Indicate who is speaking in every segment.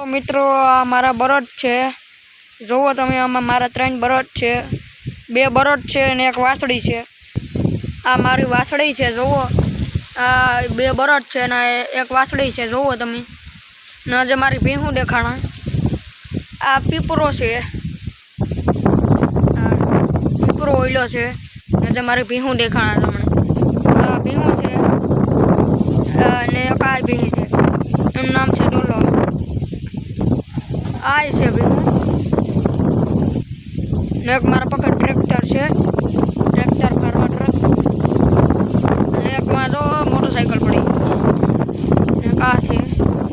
Speaker 1: મિત્રો આ મારા બળદ છે, જોવો તમે આમાં મારા 3 બળદ છે, 2 બળદ છે અને એક વાસળી છે। આ મારી વાસળી છે, જોવો આ 2 બળદ છે અને એક વાસળી છે, જોવો તમે ને આજે મારી ભીહું દેખાણા। આ પીપરો છે, પીપરો ઓઈલો છે ને આજે મારી ભીહું દેખાણા તમને। આ ભીહું છે અને એક આ ભીહ છે, એનું નામ છે ડોલો। આ છે ભીહું ને એક મારા પાસે ટ્રેક્ટર છે, ટ્રેક્ટર ફાર્મર ટ્રક અને એકમાં જો મોટરસાઇકલ પડી ને આ છે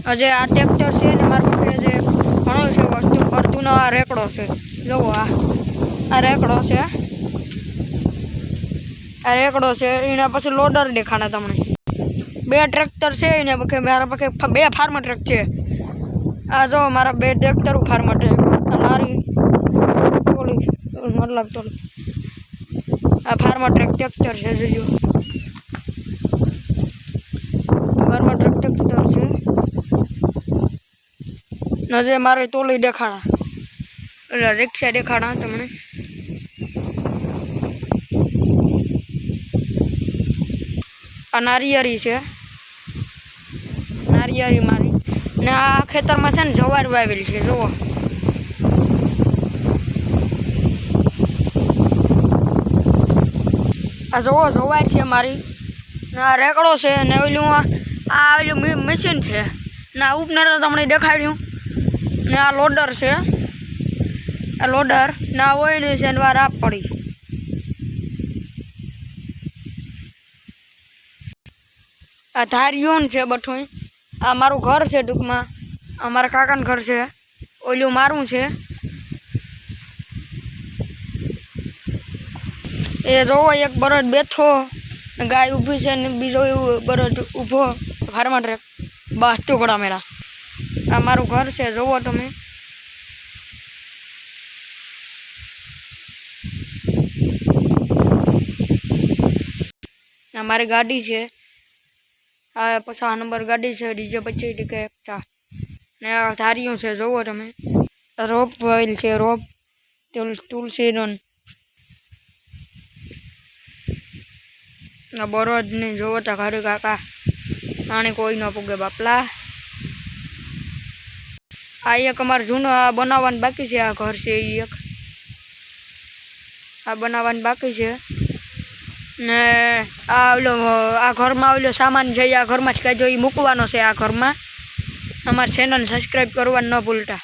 Speaker 1: આજે આ ટ્રેક્ટર છે ને મારા પાસે જે ઘણું છે વસ્તુ કરતું આ રેકડો છે, જોવો આ રેકડો છે, આ રેકડો છે એના પછી લોડર દેખાણા તમને। 2 ટ્રેક્ટર છે એને પછી મારા પાસે 2 ફાર્મર ટ્રક છે। આ જો મારા 2 ટ્રેક્ટર ફાર્મર ટ્રક આ લારી થોડી મતલબ તો આ ફાર્મર ટ્રેક્ટર છે, જોજો ફાર્મર ટ્રેક્ટર છે નજે મારે તોલી દેખાણા એટલે રિક્ષા દેખાણા તમને। આ નારિયેરી છે, નારિયેરી મારી ને આ ખેતરમાં છે ને જવાર વાવેલી છે, જુઓ આ જુઓ જવાર છે મારી ને આ રેકડો છે ને ઓલું આ ઓલું મશીન છે ને આ ઉપનર તમને દેખાડ્યું ને આ લોડર છે, આ લોડર ને આ ઓયણી છે ને આ રાપ પડી। આ ધારિયું છે બઠું, આ મારું ઘર છે ટૂંકમાં, આ મારા કાકાનું ઘર છે, ઓલું મારું છે। એ જોવો એક બળદ બેઠો ગાય ઊભી છે ને બીજો એવું બળદ ઊભો ફાર્મર ટ્રક બસ ટુકડા મેળા। આ મારું ઘર છે, જોવો તમે આ મારી ગાડી છે, આ 50 નંબર ગાડી છે, DJ 25 ને આ ધારિયું છે, જોવો તમે રોપ વાવેલ છે, રોપ તુલસીનો આ બળદ ને જોવો તા ઘરે કાકા આને કોઈ ન પૂગે બાપલા। આ એક અમારે જૂનો આ બનાવવાનું બાકી છે, આ ઘર છે એ એક આ બનાવવાનું બાકી છે ને આ ઓલો આ ઘરમાં ઓલો સામાન છે આ ઘરમાં જ કાઢ્યો એ મૂકવાનો છે આ ઘરમાં। અમારી ચેનલ સબસ્ક્રાઈબ કરવાનું ન ભૂલતા।